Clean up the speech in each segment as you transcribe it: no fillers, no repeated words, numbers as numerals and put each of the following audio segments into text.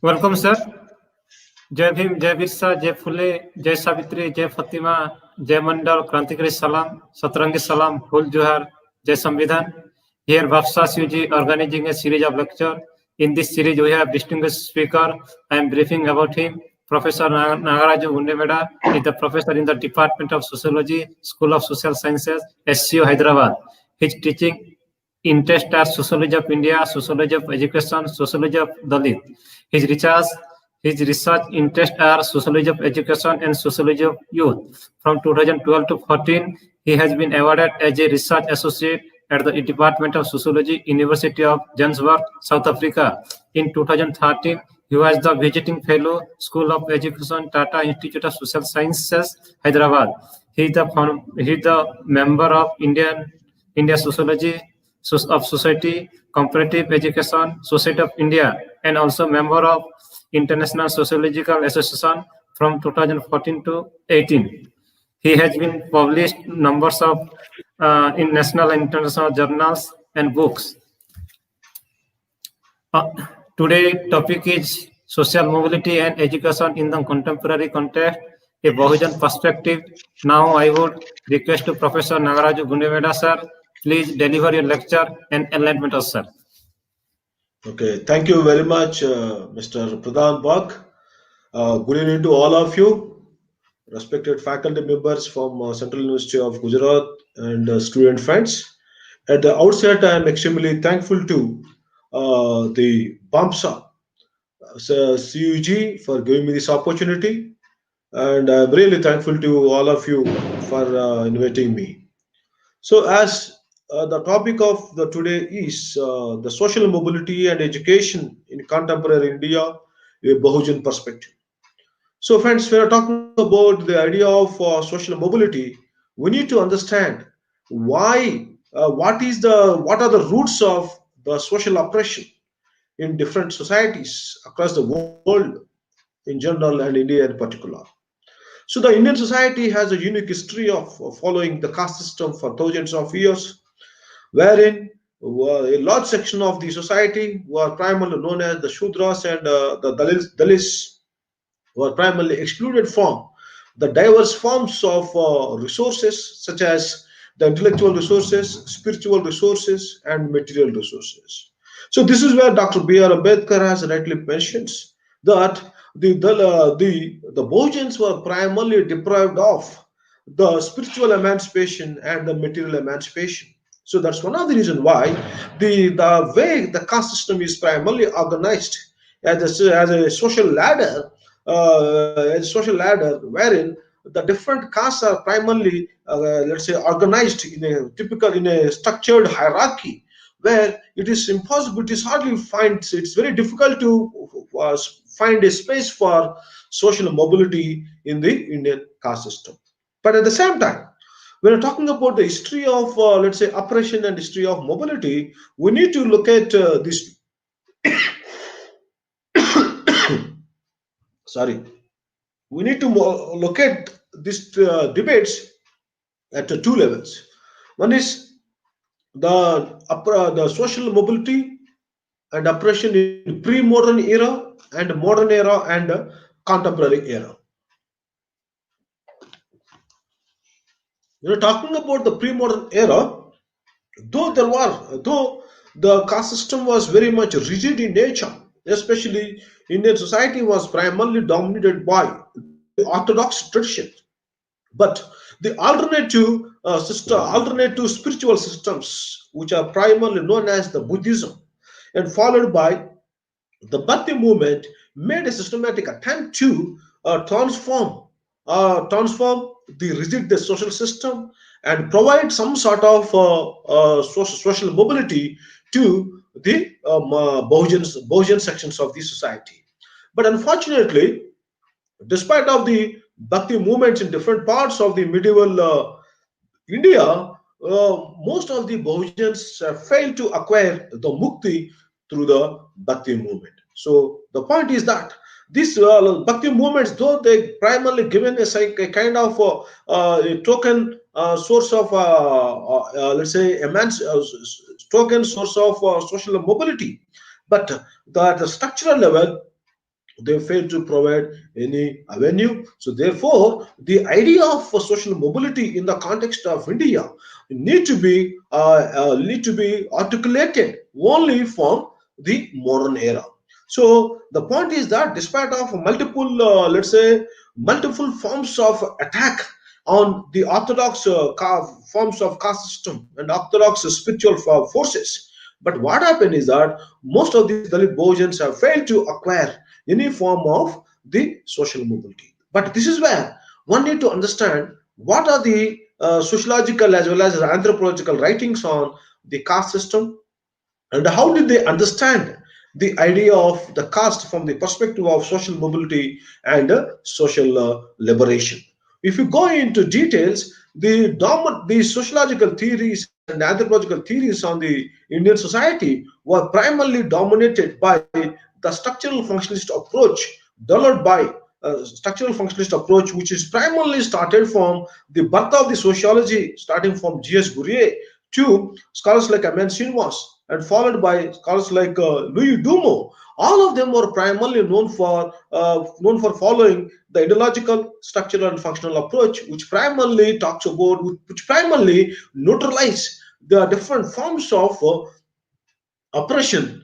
Welcome, sir. जय भीम, जय बिरसा, जय फुले, जय सावित्री, जय फतिमा, जय मंडल, क्रांतिकारी सलाम, सतरंगी सलाम, फूल जुहार, जय संविधान. Here Bafsa Suji organizing a series of lecture. In this series, we have distinguished speaker. I am briefing about him. Professor Nagaraju Gundemeda is the professor in the Department of Sociology, School of Social Sciences, SCU Hyderabad. His teaching interests are sociology of India, sociology of education, sociology of Dalit. His research interests are sociology of education and sociology of youth. From 2012 to 14, he has been awarded as a research associate at the Department of Sociology, University of Johannesburg, South Africa. In 2013, he was the visiting fellow, School of Education, Tata Institute of Social Sciences, Hyderabad. He is the member of India Sociology of Society, Comparative Education Society of India, and also member of International Sociological Association from 2014 to 18. He has been published numbers of in national and international journals and books. Today topic is social mobility and education in the contemporary context, a Bahujan perspective. Now I would request to Professor Nagaraju Gundemeda, sir, please deliver your lecture and enlightenment us, sir. Okay, thank you very much, Mr. Pradhan Bak. Good evening to all of you, respected faculty members from Central University of Gujarat and student friends. At the outset, I am extremely thankful to the BAMSA CUG for giving me this opportunity, and I'm really thankful to all of you for inviting me. So, as the topic of the today is the social mobility and education in contemporary India, a Bahujan perspective. So, friends, when we're talking about the idea of social mobility, we need to understand why, what are the roots of the social oppression in different societies across the world in general and India in particular. So, the Indian society has a unique history of following the caste system for thousands of years, wherein a large section of the society were primarily known as the Shudras and the Dalits were primarily excluded from the diverse forms of resources such as the intellectual resources, spiritual resources, and material resources. So this is where Dr. B.R. Ambedkar has rightly mentioned that the Bahujans were primarily deprived of the spiritual emancipation and the material emancipation. So that's one of the reasons why the way the caste system is primarily organized as a social ladder, wherein the different castes are primarily, let's say, organized in a structured hierarchy, where it is impossible, it's very difficult to find a space for social mobility in the Indian caste system. But at the same time, when we're talking about the history of, let's say, oppression and history of mobility, we need to look at this. Sorry, we need to look at these debates at two levels. One is the social mobility and oppression in pre-modern era and modern era and contemporary era. Talking about the pre-modern era, though the caste system was very much rigid in nature, especially Indian society was primarily dominated by the orthodox tradition. But the alternative spiritual systems, which are primarily known as the Buddhism, and followed by the Bhakti movement, made a systematic attempt to transform the rigid the social system and provide some sort of social mobility to the Bahujan sections of the society. But unfortunately, despite of the Bhakti movements in different parts of the medieval India, most of the Bahujans failed to acquire the mukti through the Bhakti movement. So the point is that these Bhakti movements, though they primarily given a kind of a token source of, let's say, token source of social mobility, but at the structural level, They fail to provide any avenue. So therefore, the idea of social mobility in the context of India need to be articulated only from the modern era. So the point is that despite of multiple, let's say, multiple forms of attack on the orthodox forms of caste system and orthodox spiritual forces, but what happened is that most of these Dalit Bahujans have failed to acquire any form of the social mobility. But this is where one need to understand what are the sociological as well as anthropological writings on the caste system, and how did they understand the idea of the caste from the perspective of social mobility and social liberation. If you go into details, the sociological theories and anthropological theories on the Indian society were primarily dominated by the structural functionalist approach developed by structural functionalist approach, which is primarily started from the birth of the sociology, starting from G.S. Gurye to scholars like Aman Srinivas, and followed by scholars like Louis Dumo. All of them were primarily known for following the ideological, structural, and functional approach, which primarily talks about, which primarily neutralize the different forms of oppression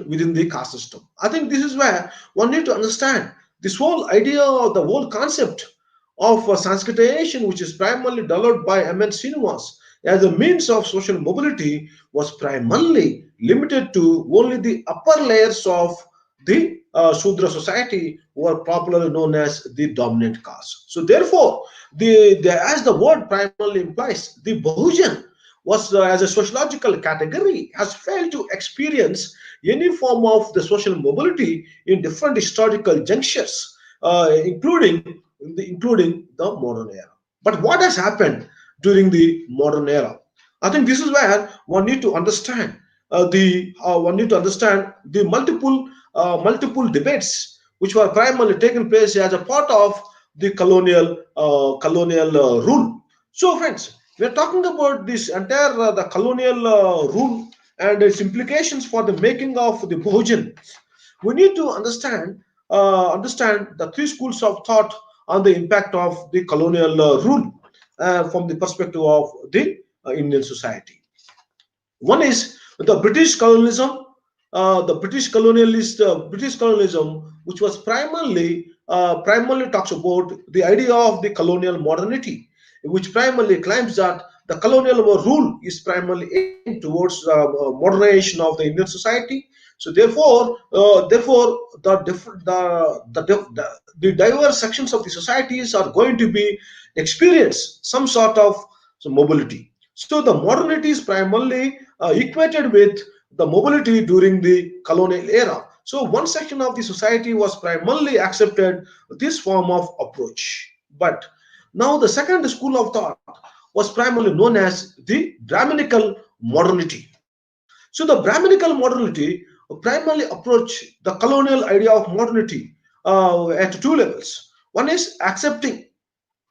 within the caste system. I think this is where one need to understand this whole idea of the whole concept of Sanskritization, which is primarily developed by M.N. Srinivas as a means of social mobility, was primarily limited to only the upper layers of the Shudra society, who are popularly known as the dominant caste. So therefore, as the word primarily implies, the Bahujan was as a sociological category has failed to experience any form of the social mobility in different historical junctures, including the modern era. But what has happened during the modern era? I think this is where one need to understand the multiple debates which were primarily taken place as a part of the colonial rule. So, friends, we are talking about this entire the colonial rule and its implications for the making of the Bahujan. We need to understand the three schools of thought on the impact of the colonial rule from the perspective of the Indian society. One is the British colonialism, British colonialism, which was primarily talks about the idea of the colonial modernity, which primarily claims that the colonial rule is primarily aimed towards modernization of the Indian society. So therefore, the diverse sections of the societies are going to be experience some sort of mobility. So the modernity is primarily equated with the mobility during the colonial era. So one section of the society was primarily accepted this form of approach. But now the second school of thought was primarily known as the Brahminical modernity. So the Brahminical modernity primarily approach the colonial idea of modernity at two levels. One is accepting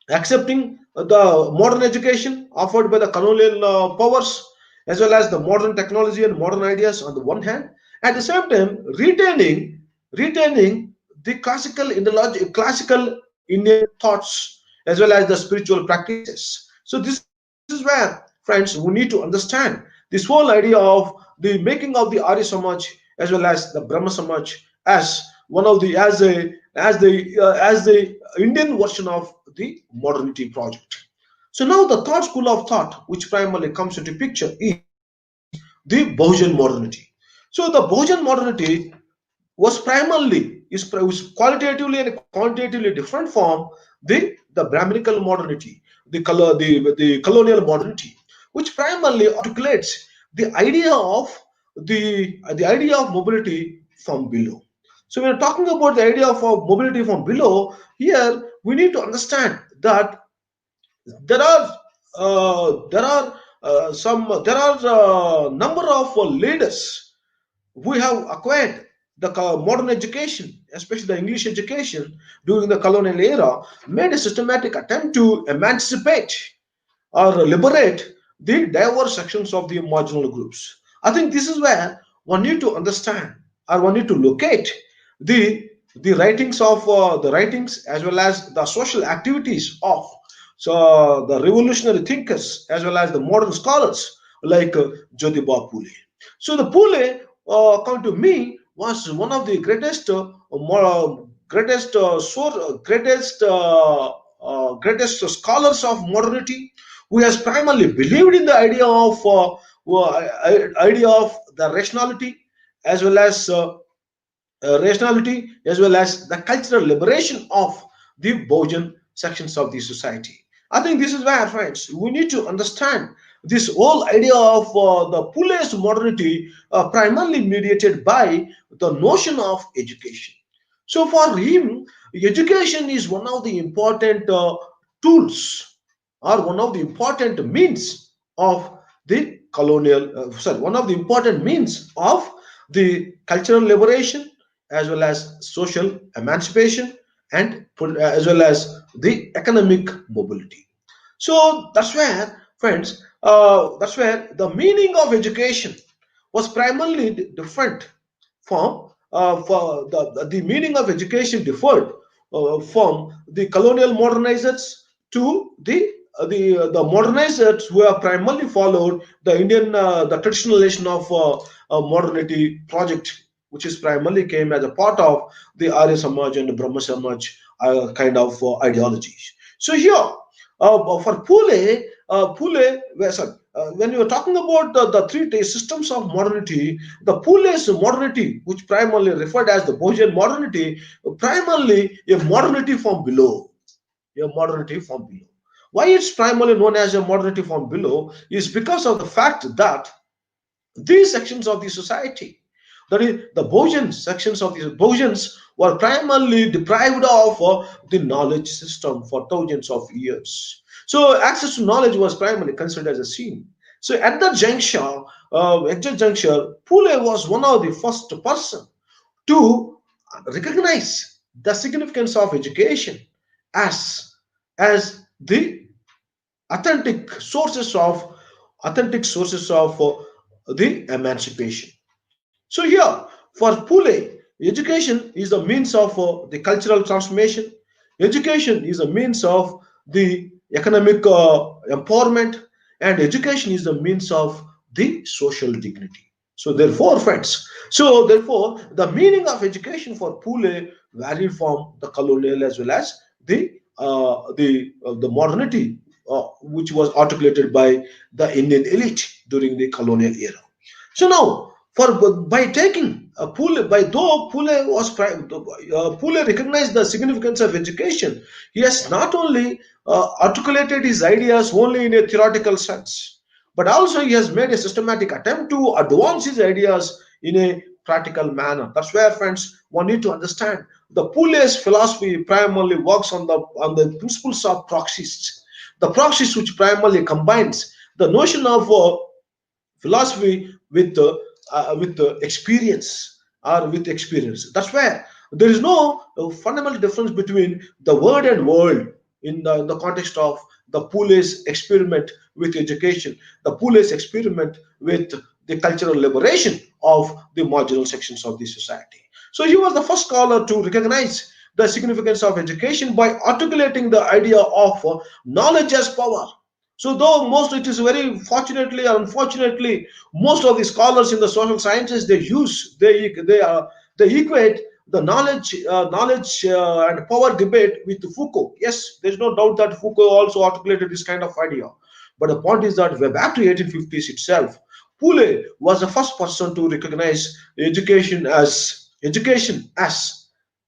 the modern education offered by the colonial powers, as well as the modern technology and modern ideas on the one hand, at the same time retaining the classical Indian thoughts as well as the spiritual practices. So this is where, friends, we need to understand this whole idea of the making of the Arya Samaj as well as the Brahma Samaj as one of the as the Indian version of the modernity project. So now the third school of thought, which primarily comes into picture, is the Bahujan modernity. So the Bahujan modernity was qualitatively and quantitatively different from the Brahminical modernity, the colonial modernity, which primarily articulates the idea of the idea of mobility from below. So when we're talking about the idea of mobility from below, here we need to understand that there are there are number of leaders who have acquired the modern education, especially the English education during the colonial era, made a systematic attempt to emancipate or liberate the diverse sections of the marginal groups. I think this is where one need to understand. or one need to locate the the writings as well as the social activities of the revolutionary thinkers as well as the modern scholars like Jyotiba Phule. So the Phule, according to me, was one of the greatest scholars of modernity, who has primarily believed in the idea of the as well as rationality as well as the cultural liberation of the Bahujan sections of the society. I think this is where, friends, we need to understand this whole idea of the Pule's modernity, primarily mediated by the notion of education. So, for him, education is one of the important tools or one of the important means of the one of the important means of the cultural liberation as well as social emancipation and as well as the economic mobility. So that's where, friends, that's where the meaning of education was primarily different from for the meaning of education differed from the colonial modernizers to the modernizers who have primarily followed the Indian the traditionalization of modernity project, which is primarily came as a part of the Arya Samaj and Brahma Samaj kind of ideologies. So here, for Pule, when you are talking about the three systems of modernity, the Pule's modernity, which primarily referred as the Bahujan modernity, primarily a modernity from below, a modernity from below. Why it's primarily known as a modernity from below is because of the fact that these sections of the society, that is the Bahujan sections of the Bahujans, were primarily deprived of the knowledge system for thousands of years. So access to knowledge was primarily considered as a sin. So at that juncture, Pule was one of the first person to recognize the significance of education as the authentic sources of the emancipation. So here, for Pule, education is the means of the cultural transformation. Education is a means of the economic empowerment, and education is the means of the social dignity. So therefore, friends, the meaning of education for Pule varied from the colonial as well as the modernity, which was articulated by the Indian elite during the colonial era. So now, for by taking Pule, by though Pule recognized the significance of education, he has not only articulated his ideas only in a theoretical sense, but also he has made a systematic attempt to advance his ideas in a practical manner. That's where, friends, one need to understand the Pule's philosophy primarily works on the principles of praxis, the praxis which primarily combines the notion of philosophy with experience or with experience. That's where there is no fundamental difference between the word and world in the context of the Pule's experiment with education, the Pule's experiment with the cultural liberation of the marginal sections of the society. So he was the first scholar to recognize the significance of education by articulating the idea of knowledge as power. So, though most it is very fortunately or unfortunately, most of the scholars in the social sciences they equate the knowledge and power debate with Foucault. Yes, there is no doubt that Foucault also articulated this kind of idea. But the point is that way back to 1850s itself, Pule was the first person to recognize education as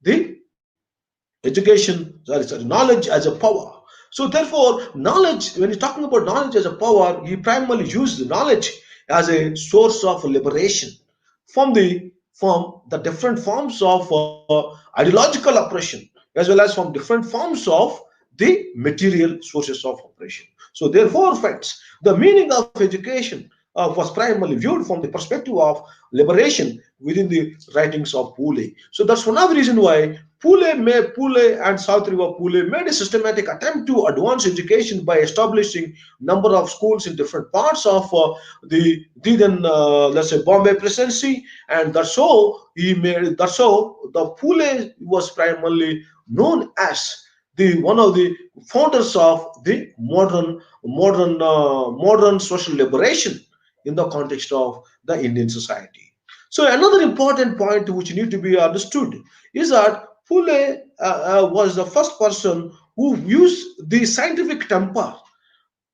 the knowledge as a power. So therefore, knowledge, when he's talking about knowledge as a power, he primarily used knowledge as a source of liberation from the different forms of ideological oppression, as well as from different forms of the material sources of oppression. So therefore, friends, the meaning of education was primarily viewed from the perspective of liberation within the writings of Pule. So that's one of the reasons why Pule and Savitribai Pule made a systematic attempt to advance education by establishing number of schools in different parts of the then let's say Bombay presidency, and that's how the Pule was primarily known as the one of the founders of the modern social liberation in the context of the Indian society. So another important point which need to be understood is that Pule was the first person who used the scientific temper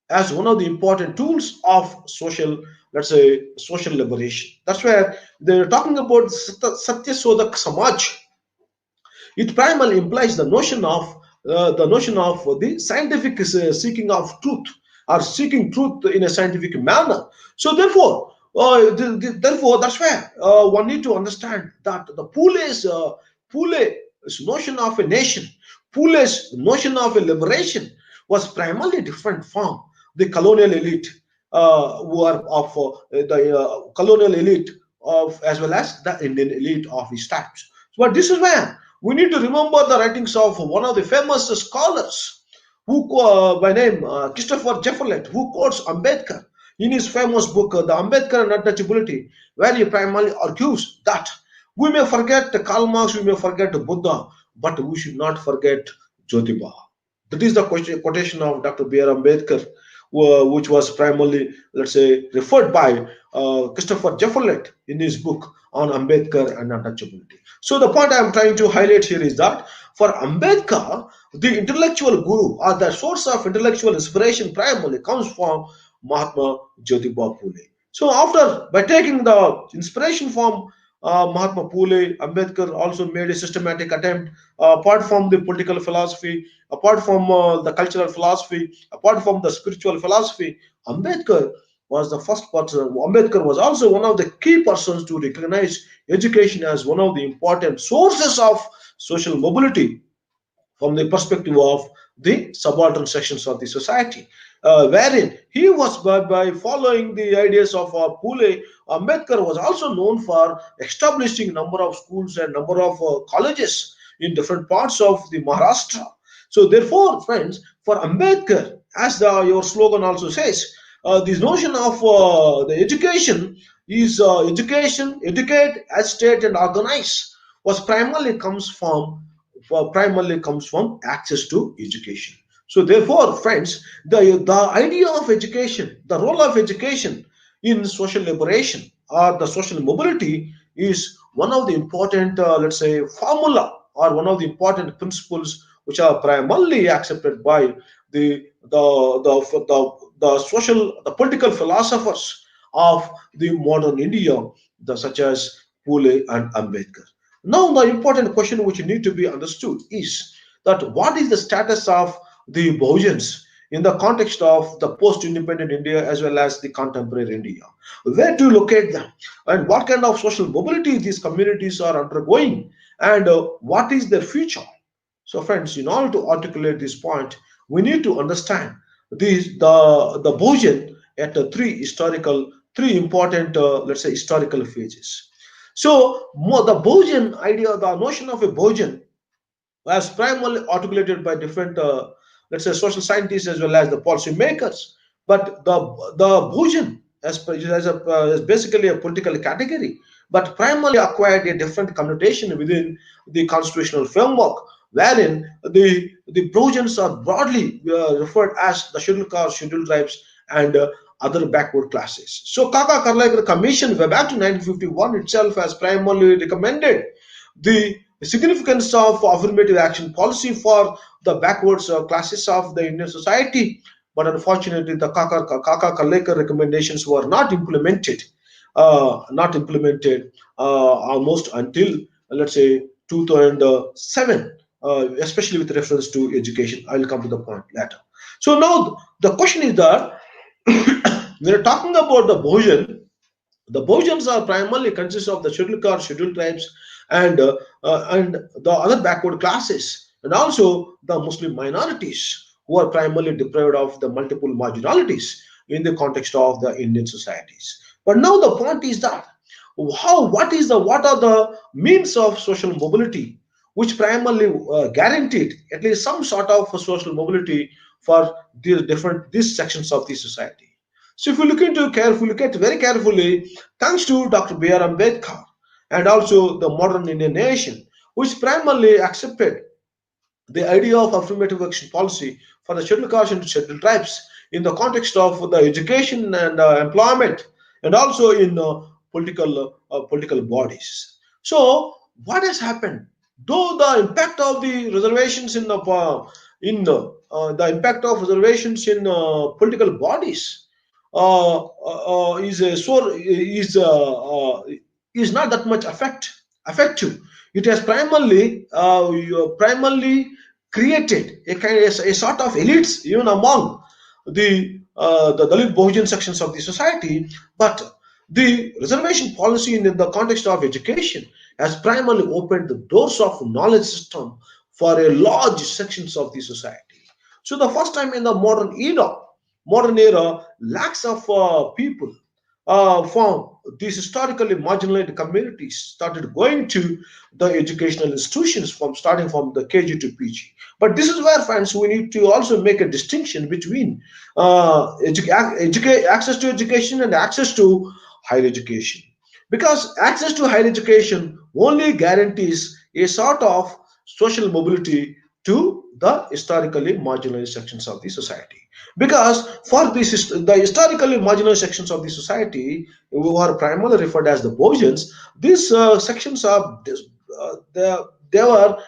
as one of the important tools of social, let's say, social liberation. That's where they're talking about Satya Sodak Samaj. It primarily implies the notion of the scientific seeking of truth, or seeking truth in a scientific manner. So therefore, that's where one need to understand that the Pule's notion of a nation, Pule's notion of a liberation was primarily different from the colonial elite, who are of the colonial elite of, as well as the Indian elite of his times. But this is where we need to remember the writings of one of the famous scholars who, by name Christopher Jefferlet, who quotes Ambedkar in his famous book, The Ambedkar and Untouchability, where he primarily argues that we may forget Karl Marx, we may forget Buddha, but we should not forget Jyotiba. That is the quotation of Dr. B.R. Ambedkar, which was primarily, let's say, referred by Christopher Jefferlet in his book on Ambedkar and Untouchability. So the point I am trying to highlight here is that for Ambedkar, the intellectual guru or the source of intellectual inspiration primarily comes from Mahatma Jyotiba Phule. So after, by taking the inspiration from Mahatma Phule, Ambedkar also made a systematic attempt, apart from the political philosophy, apart from the cultural philosophy, apart from the spiritual philosophy. Ambedkar was the first person. Ambedkar was also one of the key persons to recognize education as one of the important sources of social mobility from the perspective of the subaltern sections of the society, wherein he was, by following the ideas of Pule, Ambedkar was also known for establishing number of schools and number of colleges in different parts of the Maharashtra. So therefore, friends, for Ambedkar, as your slogan also says, this notion of the education is education, educate, educate, and organize was primarily comes from access to education. So therefore, friends, the idea of education, the role of education in social liberation or the social mobility is one of the important, let's say, formula or one of the important principles which are primarily accepted by the political philosophers of the modern India, such as Pule and Ambedkar. Now, the important question which need to be understood is that what is the status of the Bahujans in the context of the post-independent India as well as the contemporary India? Where to locate them, and what kind of social mobility these communities are undergoing, and what is their future? So, friends, in order to articulate this point, we need to understand the Bahujan at three important, let's say, historical phases. So, the Bahujan idea, the notion of a Bahujan, was primarily articulated by different, let's say, social scientists as well as the policy makers. But the Bahujan is basically a political category, but primarily acquired a different connotation within the constitutional framework, wherein the Bahujans are broadly referred as the scheduled castes, scheduled tribes, and other backward classes. So Kaka Karlekar Commission, way back to 1951 itself, has primarily recommended the significance of affirmative action policy for the backwards classes of the Indian society. But unfortunately, the Kaka Karlekar recommendations were not implemented almost until, let's say, 2007, especially with reference to education. I will come to the point later. So now the question is that we are talking about the Bahujan. The Bahujans are primarily consist of the scheduled castes, scheduled tribes, and the other backward classes, and also the Muslim minorities who are primarily deprived of the multiple marginalities in the context of the Indian societies. But now the point is that what are the means of social mobility which primarily guaranteed at least some sort of social mobility for these sections of the society. So if you look at very carefully, thanks to Dr. B.R. Ambedkar and also the modern Indian nation, which primarily accepted the idea of affirmative action policy for the scheduled castes and scheduled tribes in the context of the education and employment, and also in political bodies. So what has happened? Though the impact of the reservations in the impact of reservations in political bodies is is not that much effective. It has primarily created a sort of elites even among the Dalit Bahujan sections of the society. But the reservation policy in the context of education has primarily opened the doors of knowledge system for a large sections of the society. So the first time in the modern era, lakhs of people from these historically marginalized communities started going to the educational institutions from starting from the KG to PG. But this is where, friends, we need to also make a distinction between access to education and access to higher education. Because access to higher education only guarantees a sort of social mobility to the historically marginalized sections of the society. Because for the historically marginalized sections of the society, who are primarily referred as the Bojans, these sections are they were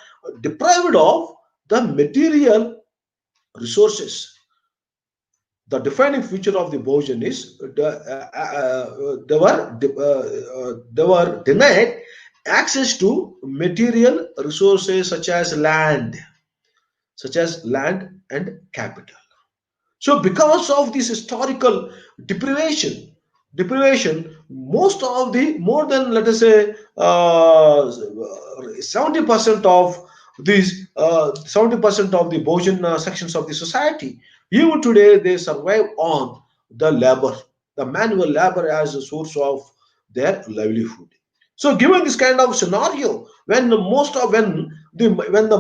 deprived of the material resources. The defining feature of the Bojan is they were denied access to material resources such as land and capital. So, because of this historical deprivation, most of the more than, let us say, 70% of these 70% of the Bojan sections of the society, even today they survive on the labor, the manual labor as a source of their livelihood. So, given this kind of scenario, when the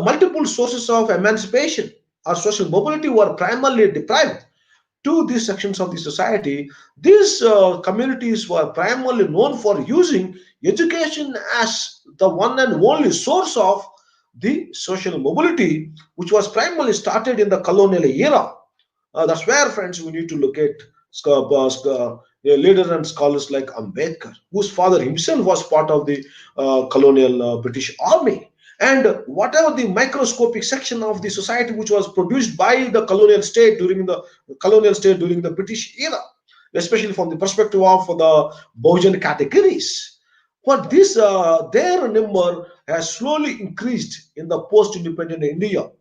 multiple sources of emancipation or social mobility were primarily deprived to these sections of the society, these communities were primarily known for using education as the one and only source of the social mobility, which was primarily started in the colonial era. That's where, friends, we need to look at leaders and scholars like Ambedkar, whose father himself was part of the colonial British Army. And whatever the microscopic section of the society which was produced by the colonial state during the British era, especially from the perspective of the Bahujan categories. But this their number has slowly increased in the post-independent India,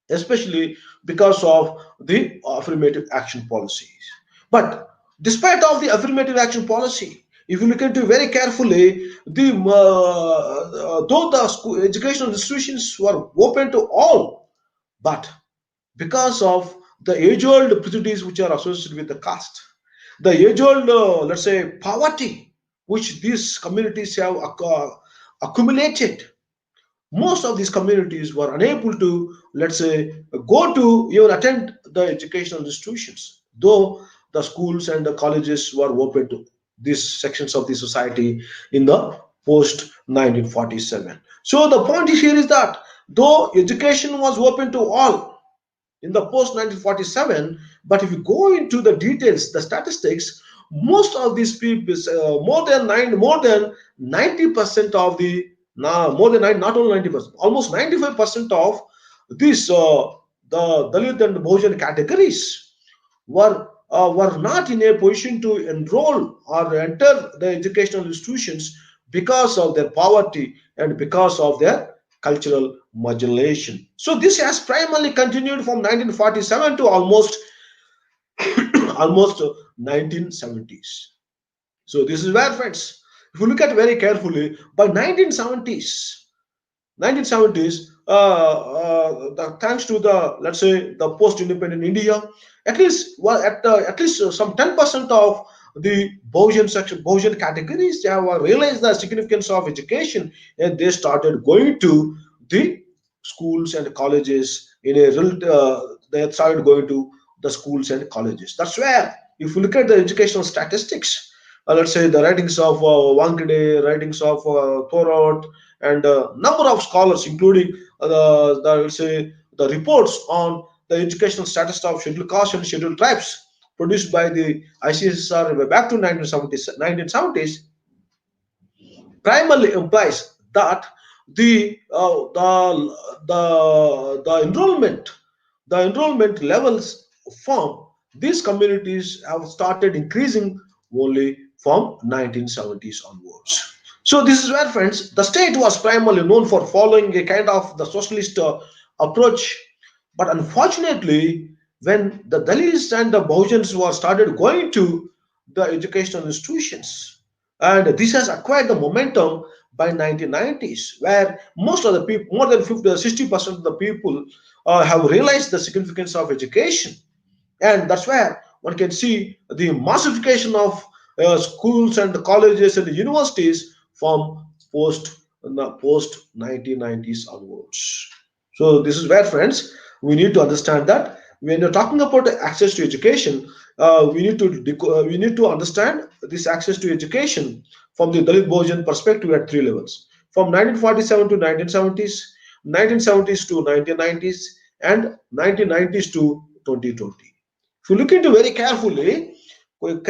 especially because of the affirmative action policies. But despite of the affirmative action policy, if you look into very carefully, though the school educational institutions were open to all, but because of the age-old prejudice which are associated with the caste, the age-old, let's say, poverty which these communities have accumulated, most of these communities were unable to, let's say, go to even attend the educational institutions, though the schools and the colleges were open to these sections of the society in the post 1947. So the point here is that though education was open to all in the post 1947, but if you go into the details, the statistics, most of these people, more than 90% of the, now more than nine, not only 90%, almost 95% of these the Dalit and Bahujan categories were not in a position to enroll or enter the educational institutions because of their poverty and because of their cultural marginalization. So this has primarily continued from 1947 to almost 1970s. So this is where, friends, if you look at very carefully, by 1970s, thanks to the, let's say, the post-independent India, at least at least some 10% of the Bahujan categories, they have realized the significance of education, and they started going to the schools and colleges in a they started going to the schools and colleges. That's where, if you look at the educational statistics, let's say the writings of Wankade, writings of Thorold, and number of scholars, including let's say the reports on the educational status of scheduled castes and scheduled tribes produced by the ICSR back to 1970s, primarily implies that the the enrollment levels from these communities have started increasing only from 1970s onwards. So this is where, friends, the state was primarily known for following a kind of the socialist approach, but unfortunately, when the Dalits and the Bahujans were started going to the educational institutions, and this has acquired the momentum by 1990s, where most of the people, more than 50 60% of the people, have realized the significance of education. And that's where one can see the massification of schools and colleges and universities from post 1990s onwards. So this is where, friends, we need to understand that when you're talking about access to education, we need to understand this access to education from the Dalit Bojan perspective at three levels: from 1947 to 1970s, 1970s to 1990s, and 1990s to 2020. If you look into very carefully, from up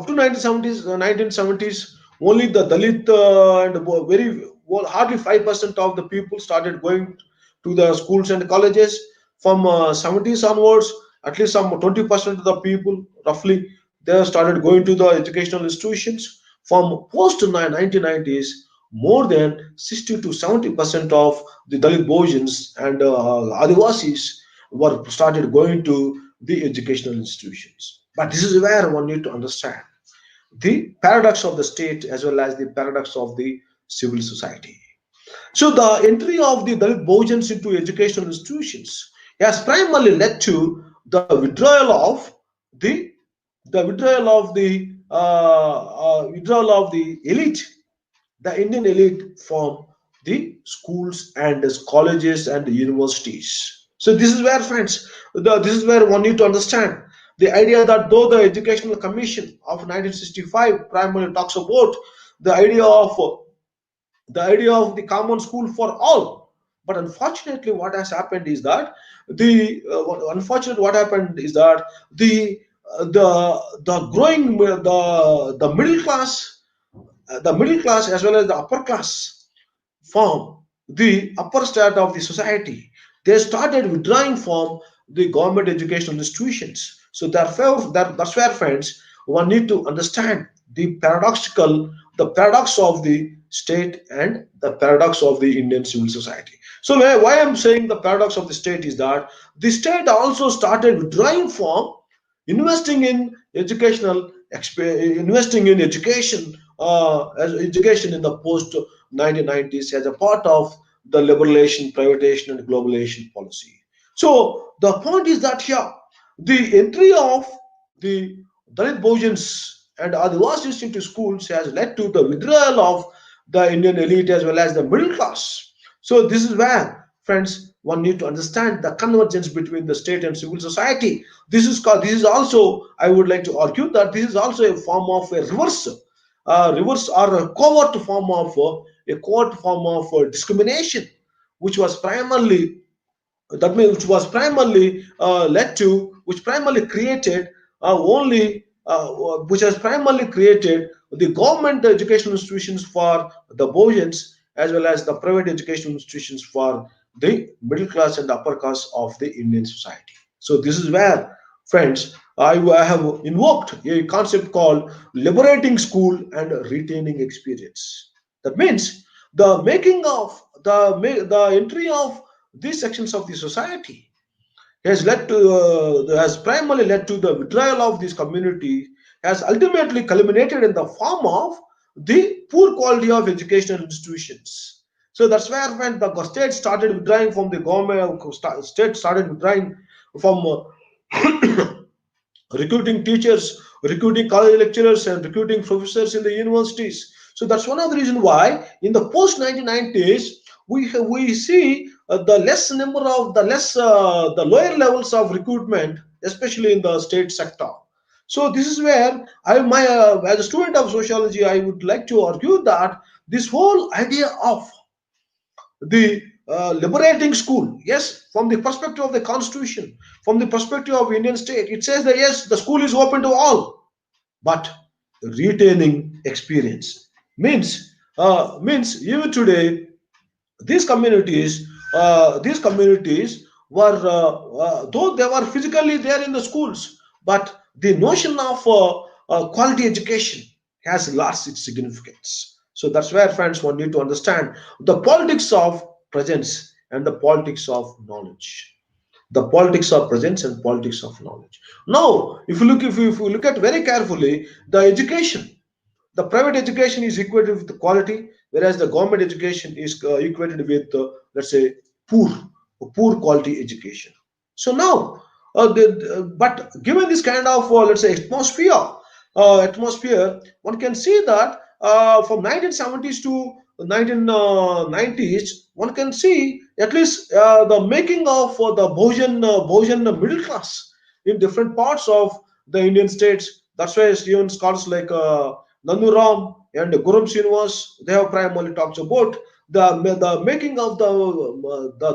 to 1970s, only the Dalit and very well, hardly 5% of the people started going to the schools and colleges. From 70s onwards, at least some 20% of the people, roughly, they started going to the educational institutions. From post 1990s, more than 60 to 70% of the Dalit Bojans and Adivasis were started going to the educational institutions. But this is where one need to understand the paradox of the state as well as the paradox of the civil society. So the entry of the Dalit Bojans into educational institutions has primarily led to the the withdrawal of the elite, the Indian elite, from the schools and the colleges and the universities. So this is where, friends, this is where one need to understand the idea that though the Educational Commission of 1965 primarily talks about the idea of the common school for all, but unfortunately, what has happened is that the growing the middle class as well as the upper class from the upper strata of the society, they started withdrawing from the government educational institutions. So therefore, that's where, friends, one need to understand the paradox of the state and the paradox of the Indian civil society. So why I'm saying the paradox of the state is that the state also started withdrawing from investing in investing in education, as education in the post 1990s as a part of the liberalization, privatization, and globalization policy. So the point is that here, the entry of the Dalit Bojans and Adivasis into schools has led to the withdrawal of the Indian elite as well as the middle class. So this is where, friends, one need to understand the convergence between the state and civil society. This is also, I would like to argue that this is also a form of a reverse or a covert form of discrimination, which was primarily that means which was primarily led to which primarily created only which has primarily created the government educational institutions for the Bojans as well as the private educational institutions for the middle class and upper class of the Indian society. So this is where, friends, I have invoked a concept called liberating school and retaining experience. That means the making of the entry of these sections of the society has primarily led to the withdrawal of this community, has ultimately culminated in the form of the poor quality of educational institutions. So that's where, when the state started withdrawing from the government, state started withdrawing from recruiting teachers, recruiting college lecturers, and recruiting professors in the universities. So that's one of the reasons why in the post 1990s, we see the less number of the lower levels of recruitment, especially in the state sector. So this is where I my as a student of sociology, I would like to argue that this whole idea of the liberating school, yes, from the perspective of the constitution, from the perspective of Indian state, it says that yes, the school is open to all, but retaining experience means even today these communities were though they were physically there in the schools, but the notion of quality education has lost its significance. So that's where, friends, one need to understand the politics of presence and the politics of knowledge. The politics of presence and politics of knowledge. Now if you look at very carefully, the private education is equated with the quality, whereas the government education is equated with, let's say, poor poor quality education. So now, but given this kind of, let's say, atmosphere, one can see that from 1970s to 1990s, one can see at least the making of Bahujan middle class in different parts of the Indian states. That's why even scholars like Nanduram and Gurum Srinivas, they have primarily talked about the making of the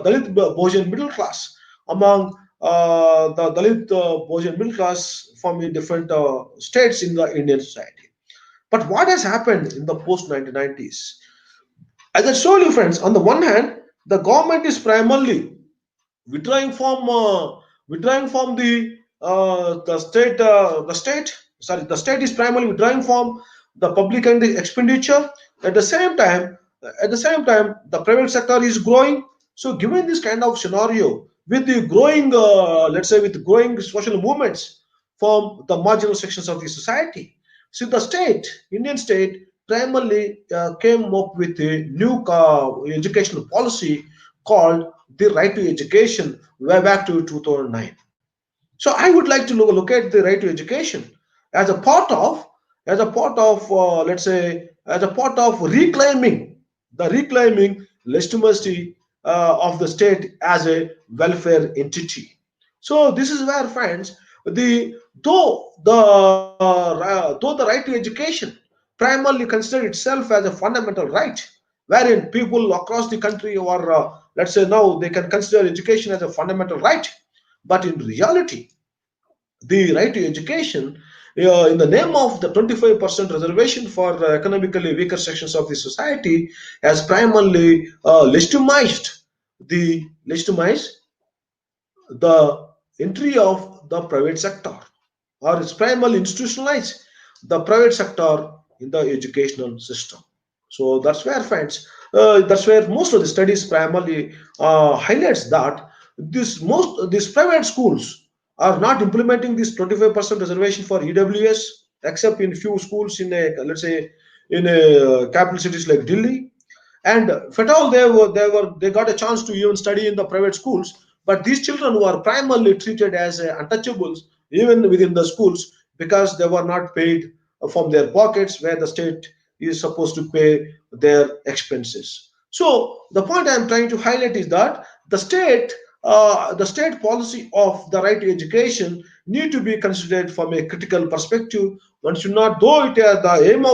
Dalit Bahujan middle class among the Dalit Bahujan middle class from in different states in the Indian society. But what has happened in the post 1990s? As I told you, friends, on the one hand, the government is primarily withdrawing from the state is primarily withdrawing from the public and the expenditure. At the same time, the private sector is growing. So given this kind of scenario, with the growing let's say with growing social movements from the marginal sections of the society, see the Indian state primarily came up with a new educational policy called the right to education way back to 2009. So I would like to look at the right to education as a part of let's say as a part of reclaiming legitimacy of the state as a welfare entity. So this is where, friends, the though the right to education primarily considered itself as a fundamental right, wherein people across the country, or let's say now, they can consider education as a fundamental right, but in reality, the right to education, in the name of the 25% reservation for economically weaker sections of the society, has primarily legitimized the entry of the private sector, or it's primarily institutionalized the private sector in the educational system. So that's where, friends, that's where most of the studies primarily highlights that these private schools are not implementing this 25% reservation for EWS, except in few schools in a, let's say, in a capital cities like Delhi. And if at all they got a chance to even study in the private schools, but these children were primarily treated as untouchables even within the schools, because they were not paid from their pockets, where the state is supposed to pay their expenses. So the point I'm trying to highlight is that the state policy of the right to education need to be considered from a critical perspective. One should not, though it the aim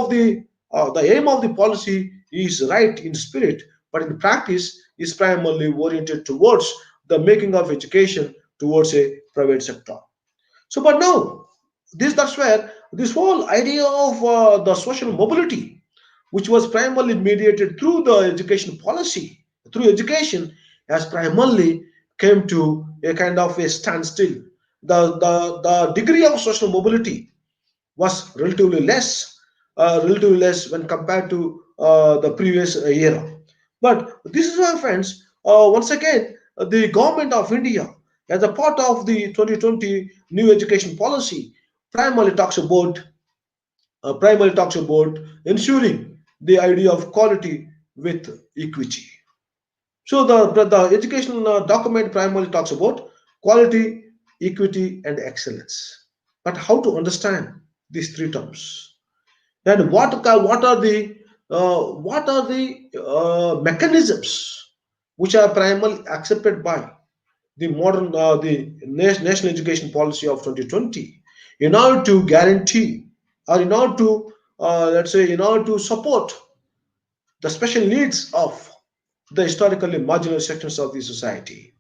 of the policy is right in spirit, but in practice is primarily oriented towards the making of education towards a private sector. So, but now, that's where this whole idea of the social mobility, which was primarily mediated through the education policy, through education, has primarily came to a kind of a standstill. The degree of social mobility was relatively less when compared to the previous era. But this is why, friends, once again, the government of India, as a part of the 2020 new education policy, primarily talks about ensuring the idea of quality with equity. So the educational document primarily talks about quality, equity, and excellence. But how to understand these three terms? And what are the mechanisms? which are primarily accepted by the national education policy of 2020 in order to guarantee, or in order to let's say, in order to support the special needs of the historically marginal sections of the society.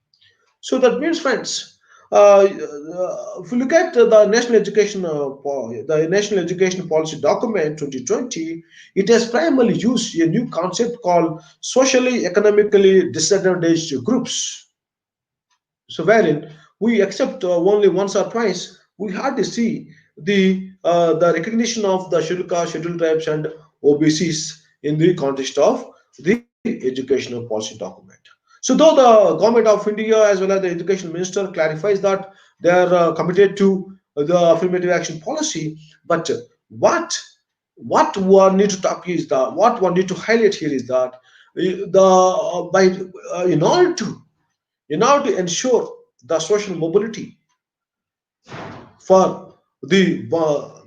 So that means, friends, if you look at the National Education Policy Document 2020, it has primarily used a new concept called socially economically disadvantaged groups. So wherein we accept only once or twice, we hardly see the recognition of the scheduled caste, scheduled tribes, and OBCs in the context of the educational policy document. So though the government of India as well as the education minister clarifies that they are committed to the affirmative action policy, but what one need to talk is that what one need to highlight here is that the by in order to ensure the social mobility for the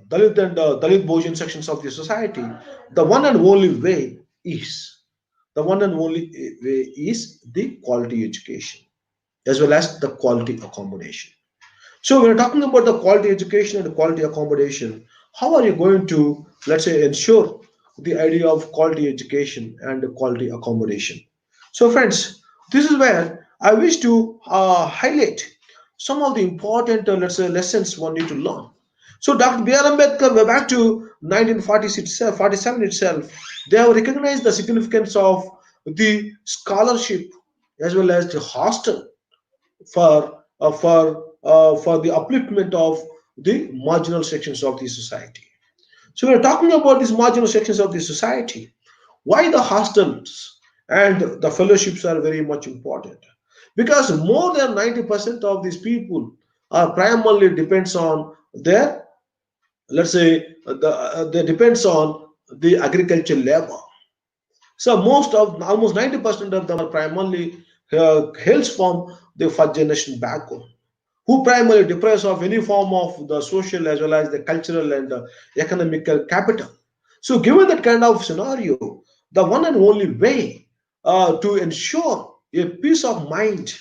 Dalit and Dalit Bahujan sections of the society, the one and only way is the one and only way is the quality education as well as the quality accommodation. So we're talking about the quality education and the quality accommodation. How are you going to, let's say, ensure the idea of quality education and the quality accommodation? So, friends, this is where I wish to highlight some of the important, let's say, lessons one need to learn. So, Dr. B.R. Ambedkar, we're back to 1946 itself, 47 itself. They have recognized the significance of the scholarship as well as the hostel for the upliftment of the marginal sections of the society. So we're talking about these marginal sections of the society. Why the hostels and the fellowships are very much important? Because more than 90% of these people are primarily depends on their, let's say, they depends on the agricultural labor. So most of almost 90% of them are primarily hails from the first generation background, who primarily deprives of any form of the social as well as the cultural and economical capital. So given that kind of scenario, the one and only way to ensure a peace of mind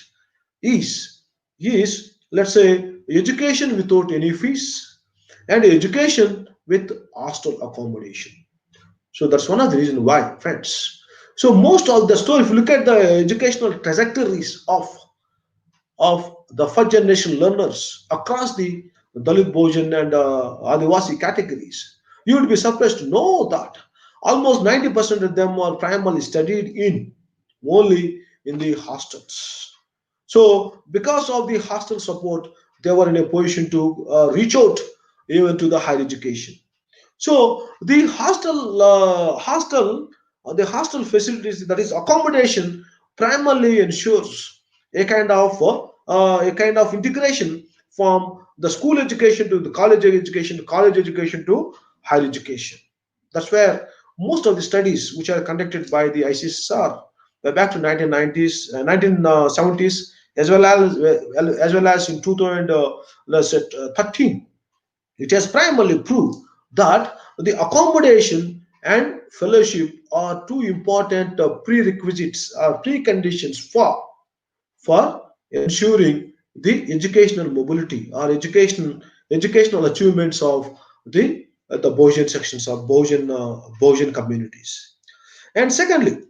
is is, let's say, education without any fees and education with hostel accommodation. So that's one of the reasons why, friends. So most of the story, if you look at the educational trajectories of the first generation learners across the Dalit, Bojan, and Adivasi categories, you would be surprised to know that almost 90% of them are primarily studied in only in the hostels. So, because of the hostel support, they were in a position to reach out even to the higher education. So the hostel facilities, that is accommodation, primarily ensures a kind of integration from the school education to the college education to higher education. That's where most of the studies which are conducted by the ICSR were back to 1990s, 1970s, as well as in 2013. It has primarily proved that the accommodation and fellowship are two important prerequisites or preconditions for ensuring the educational mobility or educational achievements of the Bahujan sections of Bahujan communities. And second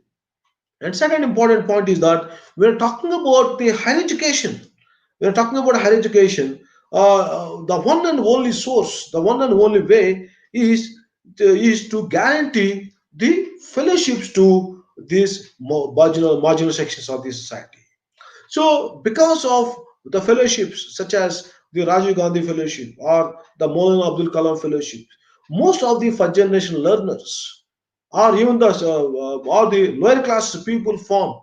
important point is that we're talking about the higher education. We're talking about higher education. The one and only source, the one and only way is to guarantee the fellowships to these marginal sections of the society. So, because of the fellowships such as the Rajiv Gandhi Fellowship or the Maulana Abdul Kalam Fellowship, most of the first generation learners or even the lower class people from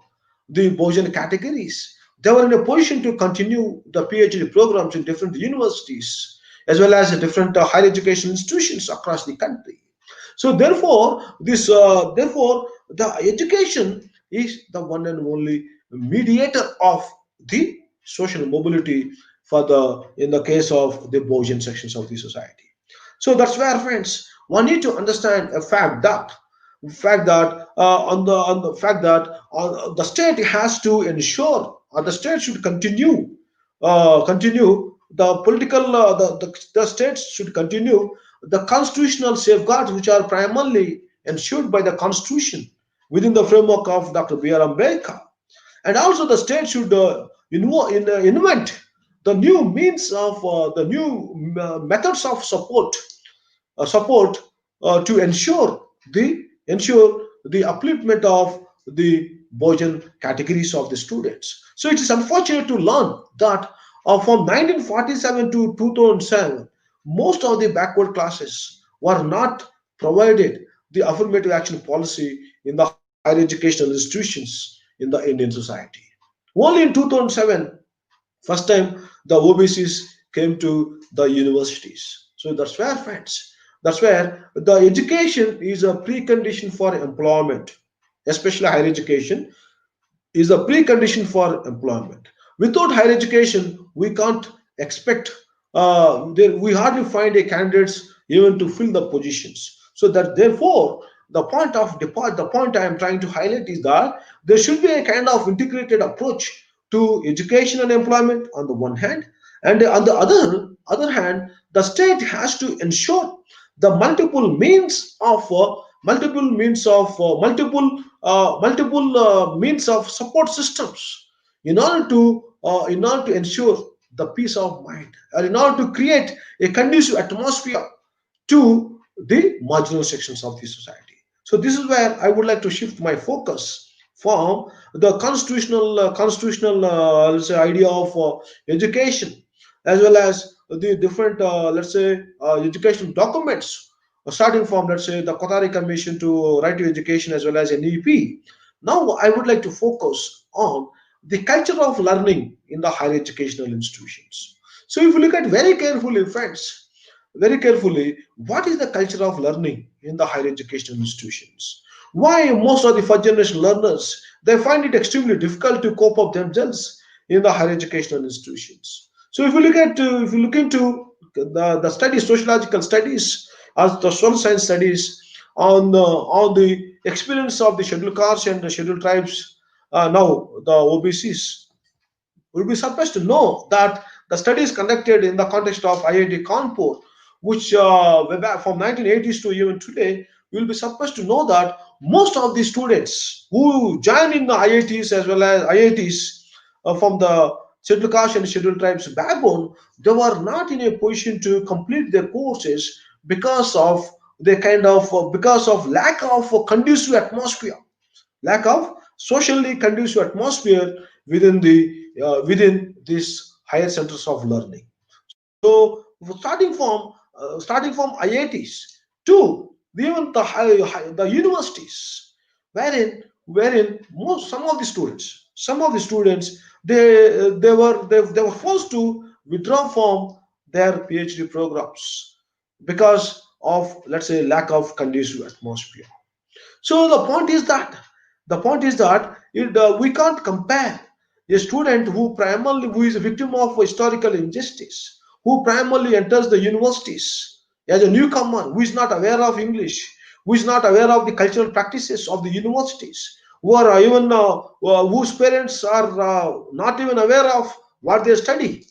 the Bojan categories, they were in a position to continue the PhD programs in different universities as well as different higher education institutions across the country. So therefore the education is the one and only mediator of the social mobility for the in the case of the Bojan sections of the society. So that's where, friends, one need to understand a fact that fact that on the fact that the state has to ensure, or the state should continue the political the states should continue the constitutional safeguards which are primarily ensured by the constitution within the framework of Dr. B.R. Ambedkar. And also the state should invent the new means of the new methods of support to ensure the upliftment of the Bahujan categories of the students. So it is unfortunate to learn that from 1947 to 2007, most of the backward classes were not provided the affirmative action policy in the higher educational institutions in the Indian society. Only in 2007, first time the OBCs came to the universities. So that's where, friends, that's where the education is a precondition for employment, especially higher education is a precondition for employment. Without higher education, we can't expect, we hardly find a candidates even to fill the positions. So that therefore, the point I am trying to highlight is that there should be a kind of integrated approach to education and employment on the one hand, and on the other hand, the state has to ensure the multiple means of support systems in order to ensure the peace of mind, or in order to create a conducive atmosphere to the marginal sections of the society. So this is where I would like to shift my focus from the constitutional let's say idea of education, as well as the different let's say educational documents, starting from, let's say, the Qatari Commission to Right to Education, as well as NEP. Now I would like to focus on the culture of learning in the higher educational institutions. So if you look at very carefully, friends, very carefully, what is the culture of learning in the higher educational institutions? Why most of the first generation learners, they find it extremely difficult to cope up themselves in the higher educational institutions? So if you look into the studies, sociological studies, as the social science studies on the experience of the scheduled castes and the scheduled tribes, now the OBCs, will be surprised to know that the studies conducted in the context of IIT Kanpur, which were back from 1980s to even today, you will be surprised to know that most of the students who join in the IITs, as well as IITs from the scheduled caste and scheduled tribes backbone, they were not in a position to complete their courses because of because of lack of conducive atmosphere, lack of socially conducive atmosphere within these higher centers of learning. So starting from IITs to even the universities, wherein some of the students, they were forced to withdraw from their PhD programs because of, let's say, lack of conducive atmosphere. So the point is that we can't compare a student who is a victim of historical injustice, who primarily enters the universities as a newcomer, who is not aware of English, who is not aware of the cultural practices of the universities, who are even whose parents are not even aware of what they study.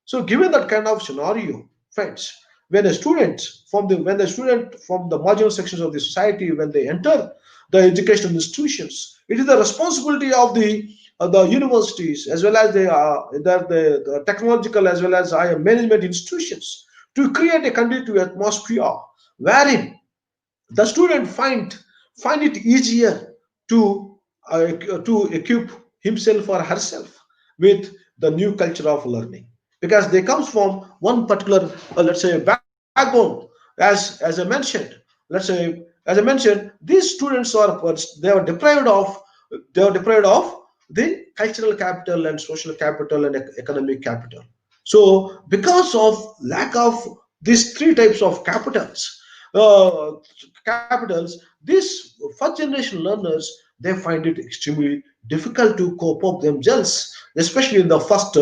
So, given that kind of scenario, friends, when the student from the marginal sections of the society, when they enter the educational institutions, it is the responsibility of the universities, as well as the technological, as well as higher management institutions, to create a conducive atmosphere wherein the student find it easier to equip himself or herself with the new culture of learning, because they comes from one particular let's say backbone. As I mentioned, these students are deprived of the cultural capital and social capital and economic capital. So because of lack of these three types of uh, capitals, these first generation learners, they find it extremely difficult to cope up themselves, especially in the first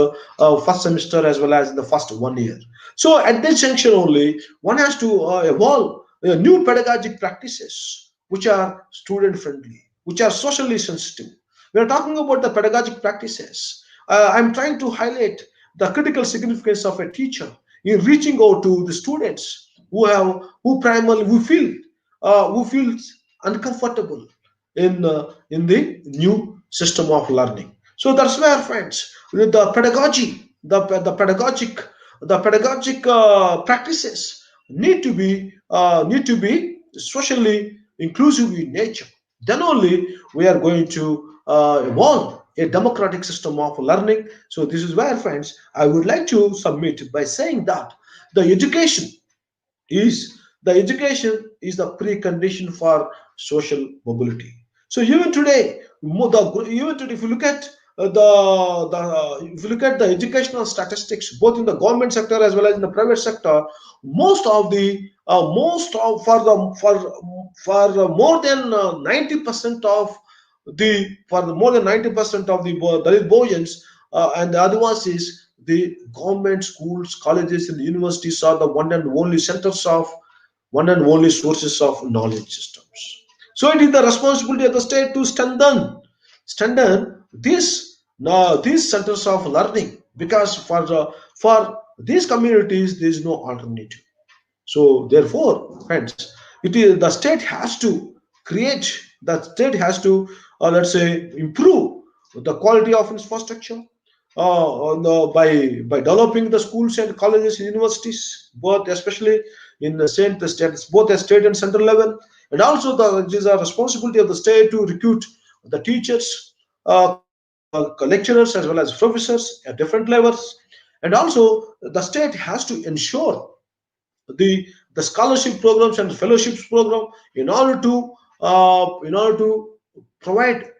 semester, as well as in the first 1 year. So at this junction only, one has to evolve new pedagogic practices which are student friendly, which are socially sensitive. We are talking about the pedagogic practices. I'm trying to highlight the critical significance of a teacher in reaching out to the students who primarily who feel uncomfortable in the new system of learning. So that's where, friends, with the pedagogy, the pedagogic practices need to be socially inclusive in nature. Then only we are going to evolve a democratic system of learning. So this is where, friends, I would like to submit by saying that the is education is the precondition for social mobility. So even today, even today, if you look at if you look at the educational statistics, both in the government sector as well as in the private sector, most of for more than 90% of the more than 90% of the Dalit Bojans and the Adivasis, the government schools, colleges, and universities are the one and only sources of knowledge systems. So it is the responsibility of the state to strengthen these centers of learning, because for these communities there is no alternative. So therefore, friends, it is the state has to create. The state has to, let's say, improve the quality of infrastructure by developing the schools and colleges and universities, both especially in the states, both at state and central level, and also it is a responsibility of the state to recruit the teachers, lecturers as well as professors at different levels, and also the state has to ensure the scholarship programs and fellowships program in order to provide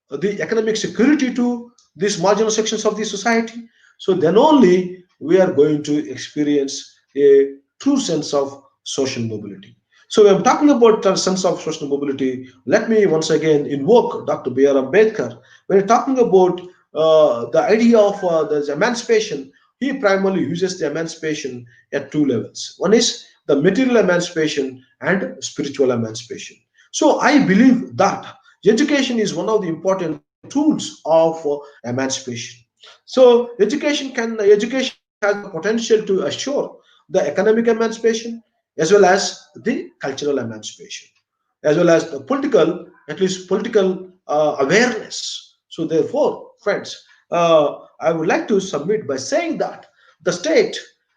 the economic security to these marginal sections of the society. So then only we are going to experience a true sense of social mobility. So when I'm talking about the sense of social mobility, let me once again invoke Dr. B.R. Ambedkar. When you're talking about the idea of the emancipation, he primarily uses the emancipation at two levels. One is the material emancipation and spiritual emancipation. So I believe that education is one of the important tools of emancipation. So education has the potential to assure the economic emancipation as well as the cultural emancipation, as well as the political, at least political awareness. So therefore, friends, I would like to submit by saying that the state,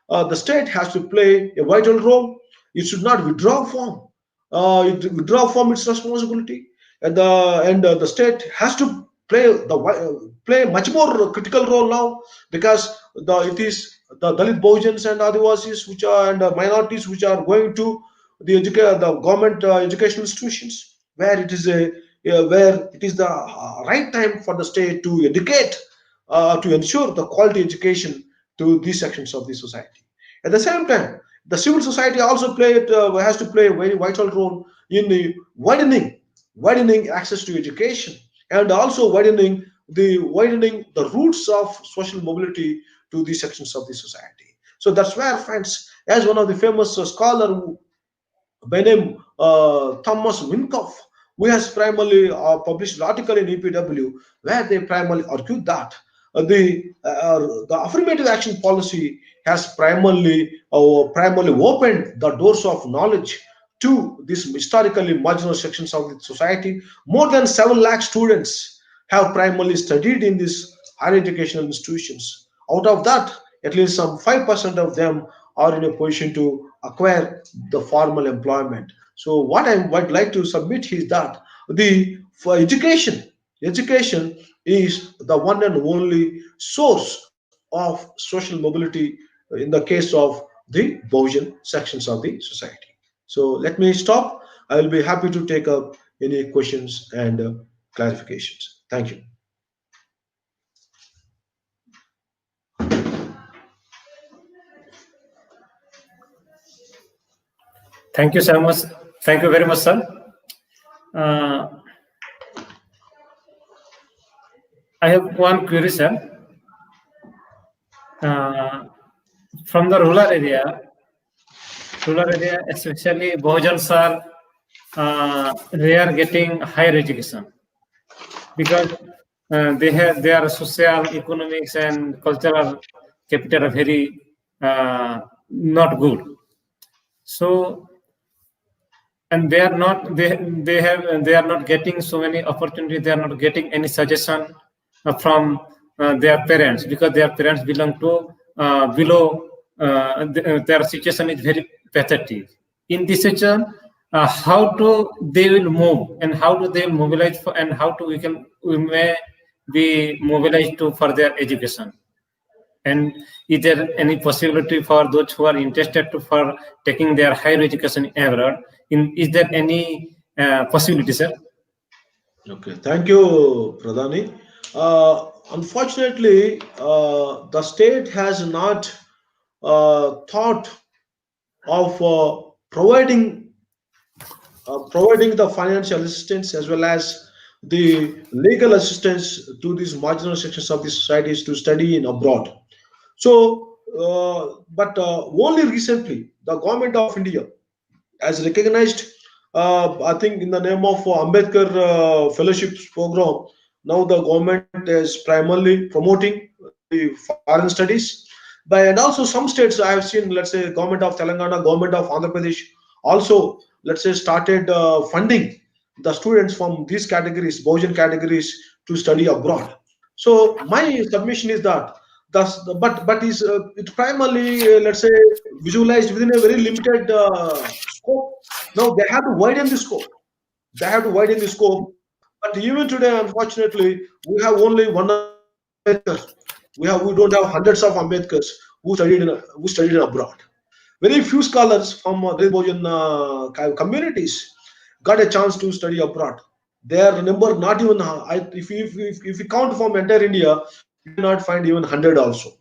the state has to play a vital role. It should not withdraw from its responsibility, and the state has to play much more critical role now, because it is the Dalit Bahujans and Adivasis which are and minorities which are going to the government educational institutions, where where it is the right time for the state to educate, to ensure the quality education to these sections of the society. At the same time, the civil society also has to play a very vital role in the widening access to education, and also widening the roots of social mobility to these sections of the society. So that's where, friends, as one of the famous scholar by name Thomas Winkoff, who has primarily published an article in EPW where they primarily argued that the affirmative action policy has primarily opened the doors of knowledge to these historically marginal sections of the society. More than 7 lakh students have primarily studied in these higher educational institutions. Out of that, at least some 5% of them are in a position to acquire the formal employment. So what I would like to submit is that the for education is the one and only source of social mobility in the case of the Bahujan sections of the society. So let me stop. I will be happy to take up any questions and clarifications. Thank you. Thank you so much. Thank you very much, sir. I have one query, sir. From the rural area, especially Bahujans are they are getting higher education because their social, economics, and cultural capital are very not good. So, and they are not getting so many opportunities. They are not getting any suggestion from their parents because their parents belong to below. Their situation is very pathetic. In this situation, how to they will move and how do they mobilize for, and how to we may be mobilized to for their education. And is there any possibility for those who are interested to for taking their higher education abroad? Is there any possibility, sir? Okay, thank you, Pradhani. Unfortunately, the state has not thought of providing the financial assistance as well as the legal assistance to these marginal sections of the societies to study in abroad. So, but only recently, the government of India has recognized, I think, in the name of Ambedkar Fellowships Program, now the government is primarily promoting the foreign studies. And also some states I have seen, let's say, government of Telangana, government of Andhra Pradesh, also, let's say, started funding the students from these categories, Bahujan categories, to study abroad. So my submission is that thus, but is it primarily let's say visualized within a very limited scope. Now they have to widen the scope. They have to widen the scope. But even today, unfortunately, we have only one Ambedkar. We don't have hundreds of Ambedkars who studied abroad. Very few scholars from Dalit Bahujan communities got a chance to study abroad. Their number not even if you count from entire India, you will not find even 100 also,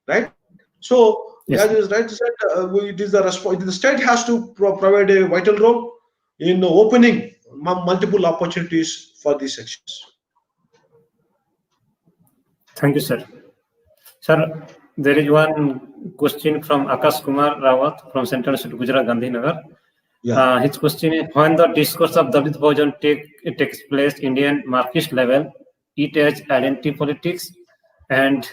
right? So Yes. as is right said, it is the state has to provide a vital role in opening multiple opportunities for these sections. Thank you, sir. Sir, there is one question from Akash Kumar Rawat from Central Institute, Gujarat, Gandhinagar. Yeah. His question is, when the discourse of Dalit Bahujan takes place Indian Marxist level, it has identity politics. And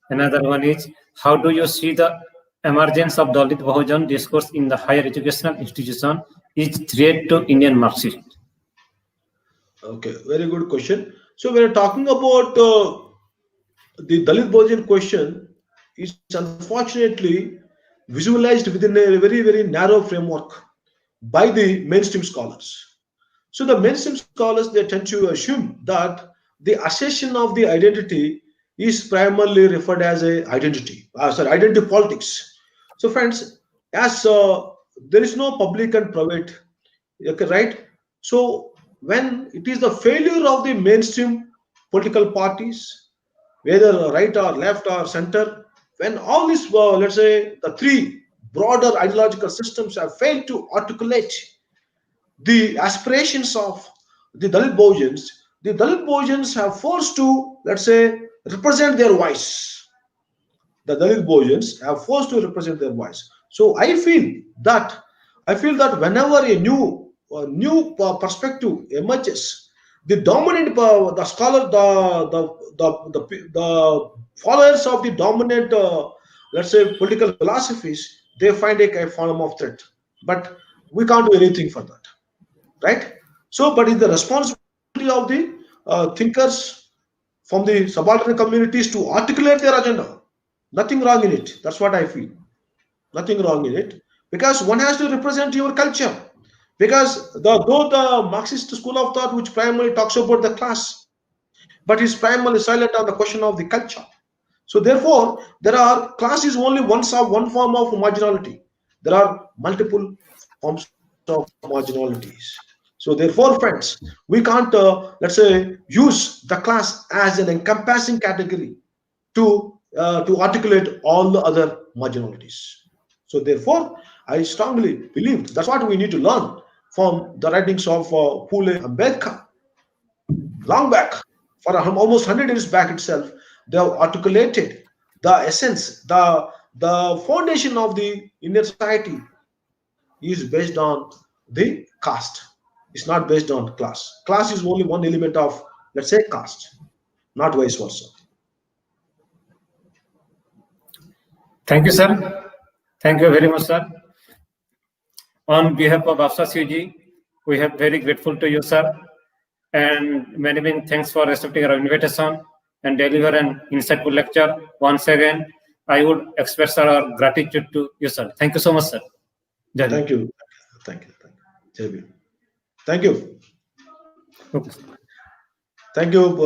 another one is, how do you see the emergence of Dalit Bahujan discourse in the higher educational institution is threat to Indian Marxist? Okay, very good question. So when we're talking about the Dalit Bahujan question is unfortunately visualized within a very, very narrow framework by the mainstream scholars. So the mainstream scholars they tend to assume that the assertion of the identity is primarily referred as a identity politics. So friends, as there is no public and private, okay, right? So when it is the failure of the mainstream political parties, whether right or left or center, when all these, let's say, the three broader ideological systems have failed to articulate the aspirations of the Dalit Bahujans have forced to, let's say, represent their voice. The Dalit Bahujans have forced to represent their voice. So I feel that whenever a new perspective emerges, the dominant the scholar the followers of the dominant let's say political philosophies, they find a form of threat. But we can't do anything for that, right? So, but it's the responsibility of the thinkers from the subaltern communities to articulate their agenda. Nothing wrong in it. That's what I feel. Nothing wrong in it, because one has to represent your culture. Because though the Marxist school of thought, which primarily talks about the class, but is primarily silent on the question of the culture. So therefore, class is only one form of marginality. There are multiple forms of marginalities. So therefore, friends, we can't let's say use the class as an encompassing category to articulate all the other marginalities. So therefore, I strongly believe that's what we need to learn from the writings of Pule Ambedkar long back, for almost 100 years back itself. They have articulated the essence, the foundation of the Indian society is based on the caste. It's not based on class. Class is only one element of, let's say, caste, not vice versa. Thank you, sir. Thank you very much, sir. On behalf of Afsasiji, we are very grateful to you, sir. And many, many thanks for accepting our invitation and deliver an insightful lecture. Once again, I would express our gratitude to you, sir. Thank you so much, sir. Jai Hind. Thank you. Thank you. Thank you. Jai Bhim. Thank you. Okay. Thank you.